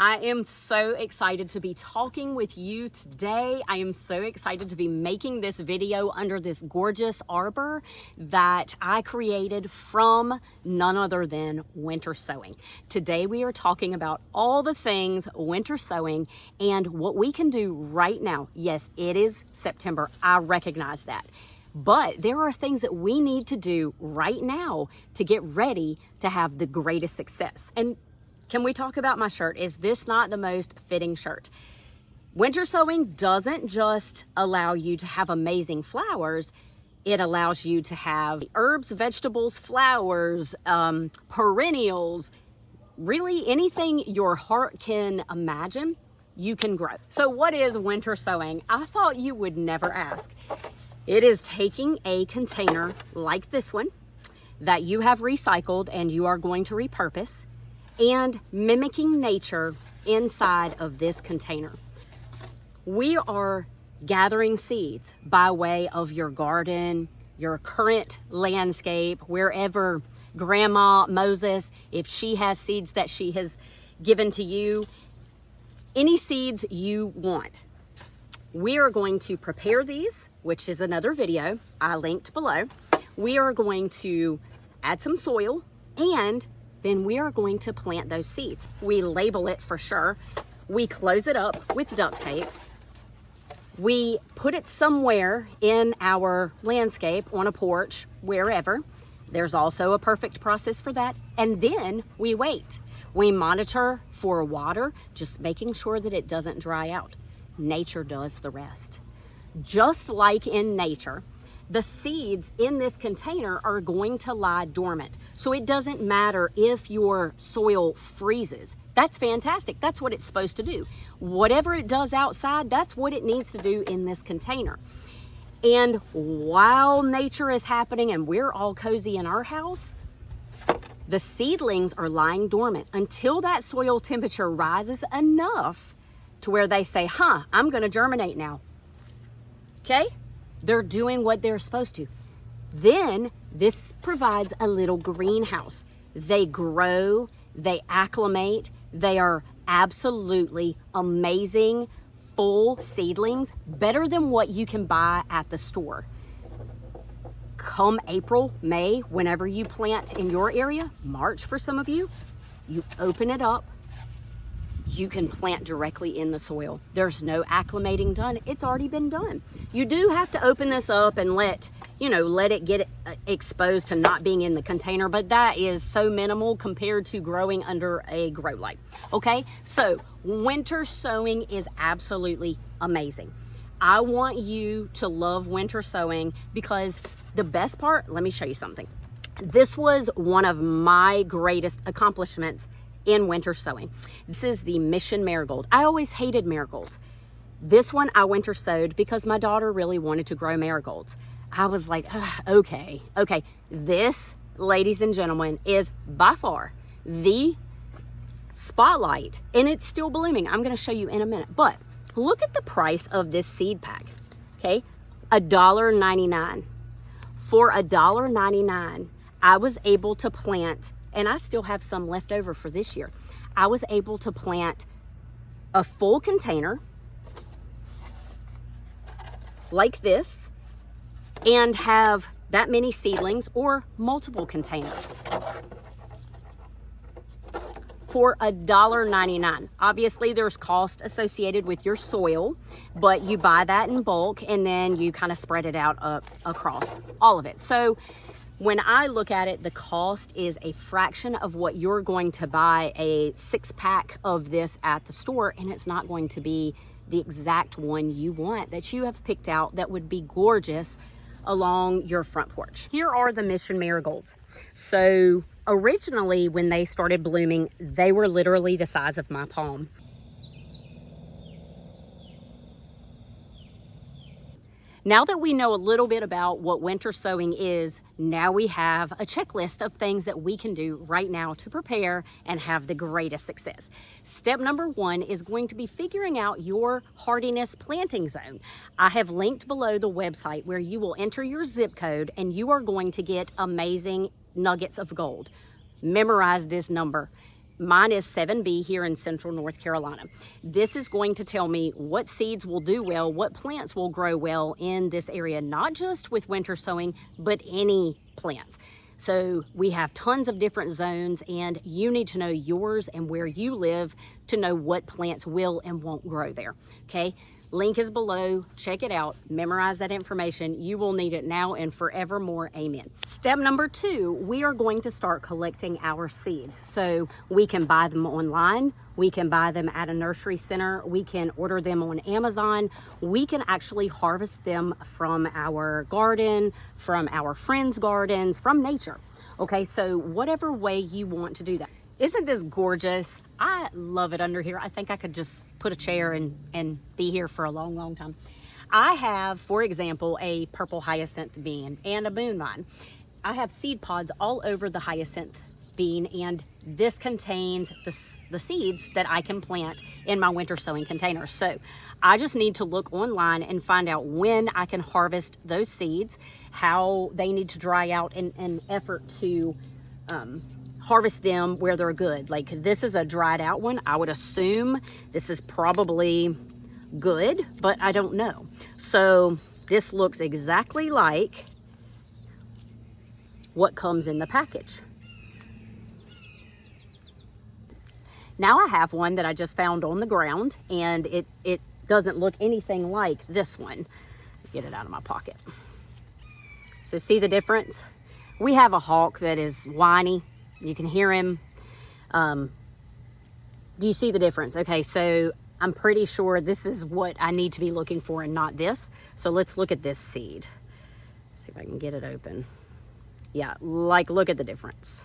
I am so excited to be talking with you today. I am so excited to be making this video under this gorgeous arbor that I created from none other than winter sowing. Today we are talking about all the things winter sowing and what we can do right now. Yes, it is September. I recognize that. But there are things that we need to do right now to get ready to have the greatest success. And can we talk about my shirt? Is this not the most fitting shirt? Winter sowing doesn't just allow you to have amazing flowers. It allows you to have herbs, vegetables, flowers, perennials, really anything your heart can imagine, you can grow. So what is winter sowing? I thought you would never ask. It is taking a container like this one that you have recycled and you are going to repurpose, and mimicking nature inside of this container. We are gathering seeds by way of your garden, your current landscape, wherever Grandma Moses, if she has seeds that she has given to you, any seeds you want. We are going to prepare these, which is another video I linked below. We are going to add some soil, and then we are going to plant those seeds. We label it for sure. We close it up with duct tape. We put it somewhere in our landscape, on a porch, wherever. There's also a perfect process for that. And then we wait. We monitor for water, just making sure that it doesn't dry out. Nature does the rest. Just like in nature, the seeds in this container are going to lie dormant. So it doesn't matter if your soil freezes. That's fantastic. That's what it's supposed to do. Whatever it does outside, that's what it needs to do in this container. And while nature is happening and we're all cozy in our house, the seedlings are lying dormant until that soil temperature rises enough to where they say, I'm going to germinate now. Okay? They're doing what they're supposed to. Then this provides a little greenhouse. They grow, they acclimate, they are absolutely amazing, full seedlings, better than what you can buy at the store. Come April, May, whenever you plant in your area, March for some of you, you open it up. You can plant directly in the soil. There's no acclimating done. It's already been done. You do have to open this up and let it get exposed to not being in the container, but that is so minimal compared to growing under a grow light. Okay, so winter sowing is absolutely amazing. I want you to love winter sowing because the best part, let me show you something. This was one of my greatest accomplishments in winter sowing. This is the Mission Marigold. I always hated marigolds. This one I winter sowed because my daughter really wanted to grow marigolds. I was like, okay. This, ladies and gentlemen, is by far the spotlight, and it's still blooming. I'm going to show you in a minute, but look at the price of this seed pack. Okay, $1.99. For $1.99, I was able to plant, and I still have some left over for this year. I was able to plant a full container like this and have that many seedlings or multiple containers for $1.99. Obviously there's cost associated with your soil, but you buy that in bulk and then you kind of spread it out across all of it. So When I look at it, the cost is a fraction of what you're going to buy a 6-pack of this at the store, and it's not going to be the exact one you want that you have picked out that would be gorgeous along your front porch. Here are the Mission marigolds. So originally when they started blooming, they were literally the size of my palm. Now that we know a little bit about what winter sowing is, now we have a checklist of things that we can do right now to prepare and have the greatest success. Step number 1 is going to be figuring out your hardiness planting zone. I have linked below the website where you will enter your zip code and you are going to get amazing nuggets of gold. Memorize this number. Mine is 7B here in Central North Carolina. This is going to tell me what seeds will do well, what plants will grow well in this area, not just with winter sowing, but any plants. So we have tons of different zones, and you need to know yours and where you live to know what plants will and won't grow there, okay? Link is below. Check it out. Memorize that information. You will need it now and forevermore. Amen. Step number 2, we are going to start collecting our seeds. So we can buy them online. We can buy them at a nursery center. We can order them on Amazon. We can actually harvest them from our garden, from our friends' gardens, from nature. Okay, so whatever way you want to do that. Isn't this gorgeous? I love it under here. I think I could just put a chair and be here for a long, long time. I have, for example, a purple hyacinth bean and a moon vine. I have seed pods all over the hyacinth bean, and this contains the seeds that I can plant in my winter sowing container. So I just need to look online and find out when I can harvest those seeds, how they need to dry out, and an effort to harvest them where they're good. Like this is a dried out one. I would assume this is probably good, but I don't know. So this looks exactly like what comes in the package. Now I have one that I just found on the ground, and it doesn't look anything like this one. Get it out of my pocket. So see the difference? We have a hawk that is whiny. You can hear him. Do you see the difference? Okay, so I'm pretty sure this is what I need to be looking for and not this. So let's look at this seed. See if I can get it open. Yeah, like look at the difference.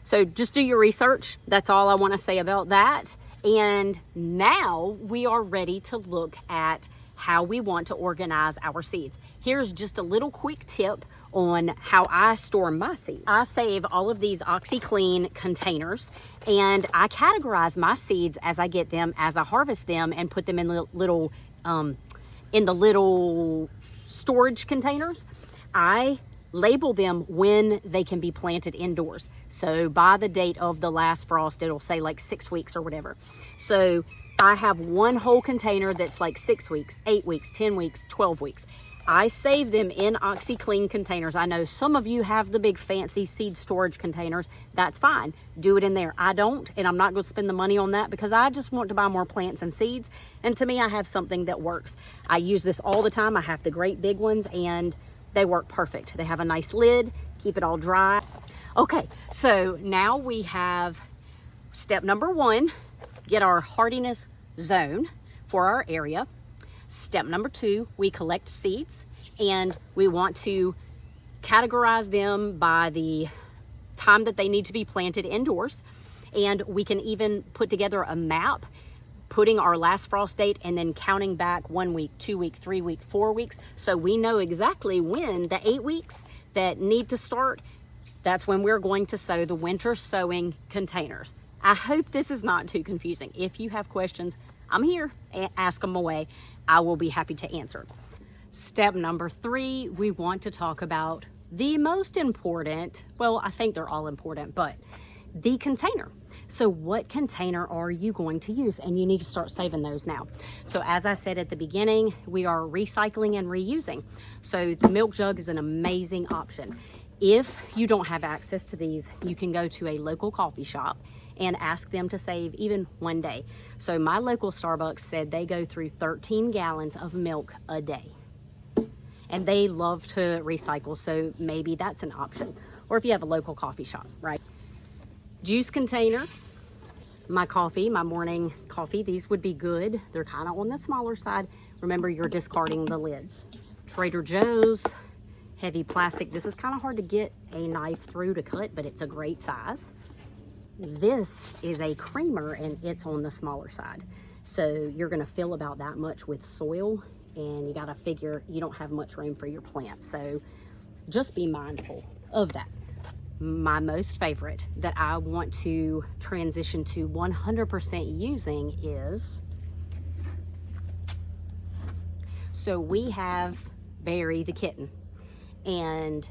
So just do your research. That's all I want to say about that. And now we are ready to look at how we want to organize our seeds. Here's just a little quick tip on how I store my seeds. I save all of these OxyClean containers, and I categorize my seeds as I get them, as I harvest them, and put them in the little storage containers. I label them when they can be planted indoors. So by the date of the last frost, it'll say like 6 weeks or whatever. So I have one whole container that's like 6 weeks, 8 weeks, 10 weeks, 12 weeks. I save them in OxyClean containers. I know some of you have the big fancy seed storage containers. That's fine. Do it in there. I don't, and I'm not going to spend the money on that because I just want to buy more plants and seeds. And to me, I have something that works. I use this all the time. I have the great big ones, and they work perfect. They have a nice lid, keep it all dry. Okay, so now we have step number 1, get our hardiness zone for our area. Step number 2, we collect seeds, and we want to categorize them by the time that they need to be planted indoors. And we can even put together a map, putting our last frost date and then counting back 1 week, 2 week, 3 week, 4 weeks. So we know exactly when the 8 weeks that need to start, that's when we're going to sow the winter sowing containers. I hope this is not too confusing. If you have questions, I'm here. Ask them away. I will be happy to answer. Step number 3, we want to talk about the most important, well, I think they're all important, but the container. So what container are you going to use? And you need to start saving those now. So as I said at the beginning, we are recycling and reusing. So the milk jug is an amazing option. If you don't have access to these, you can go to a local coffee shop and ask them to save even one day. So my local Starbucks said they go through 13 gallons of milk a day. And they love to recycle, so maybe that's an option. Or if you have a local coffee shop, right? Juice container, my coffee, my morning coffee, these would be good. They're kind of on the smaller side. Remember, you're discarding the lids. Trader Joe's, heavy plastic. This is kind of hard to get a knife through to cut, but it's a great size. This is a creamer and it's on the smaller side. So you're gonna fill about that much with soil, and you gotta figure you don't have much room for your plants. So just be mindful of that. My most favorite that I want to transition to 100% using is, so we have Barry the kitten, and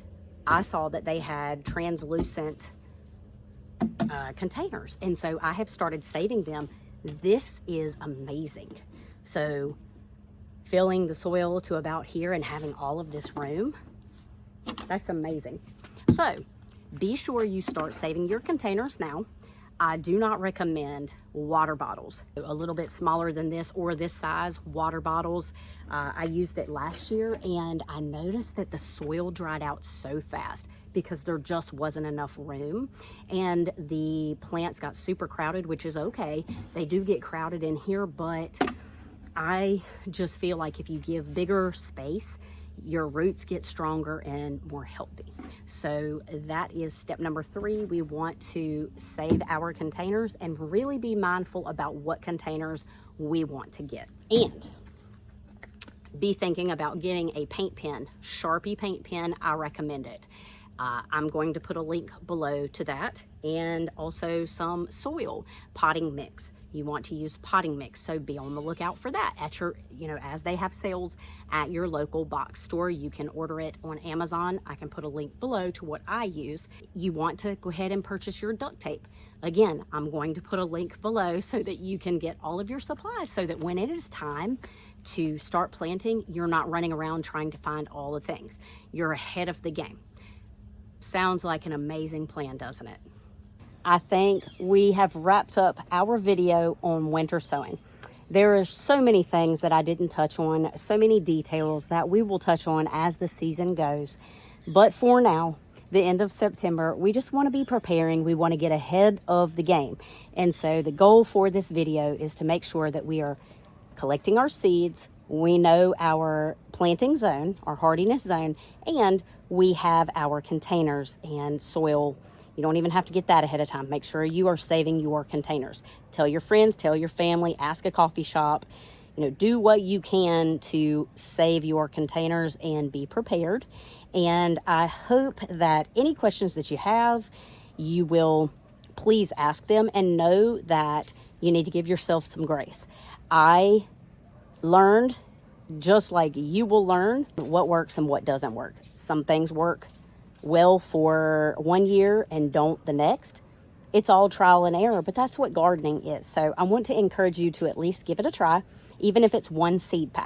I saw that they had translucent containers, and so I have started saving them. This is amazing. So filling the soil to about here and having all of this room, that's amazing. So be sure you start saving your containers now. I do not recommend water bottles. A little bit smaller than this or this size water bottles. I used it last year and I noticed that the soil dried out so fast because there just wasn't enough room, and the plants got super crowded, which is okay. They do get crowded in here, but I just feel like if you give bigger space, your roots get stronger and more healthy. So that is step number 3. We want to save our containers and really be mindful about what containers we want to get. And be thinking about getting a paint pen, Sharpie paint pen. I recommend it. I'm going to put a link below to that, and also some soil potting mix. You want to use potting mix, so be on the lookout for that at your, as they have sales at your local box store. You can order it on Amazon. I can put a link below to what I use. You want to go ahead and purchase your duct tape. Again, I'm going to put a link below so that you can get all of your supplies, so that when it is time to start planting, you're not running around trying to find all the things. You're ahead of the game. Sounds like an amazing plan, doesn't it? I think we have wrapped up our video on winter sowing. There are so many things that I didn't touch on, so many details that we will touch on as the season goes. But for now, the end of September, we just want to be preparing. We want to get ahead of the game. And so the goal for this video is to make sure that we are collecting our seeds. We know our planting zone, our hardiness zone, and we have our containers and soil. You don't even have to get that ahead of time. Make sure you are saving your containers. Tell your friends, tell your family, ask a coffee shop. Do what you can to save your containers and be prepared. And I hope that any questions that you have, you will please ask them, and know that you need to give yourself some grace. I learned, just like you will learn, what works and what doesn't work. Some things work well for 1 year and don't the next. It's all trial and error, but that's what gardening is. So I want to encourage you to at least give it a try, even if it's one seed pack.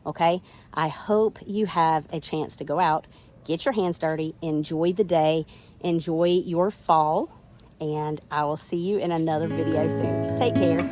Okay? I hope you have a chance to go out, get your hands dirty, enjoy the day, enjoy your fall, and I will see you in another video soon. Take care.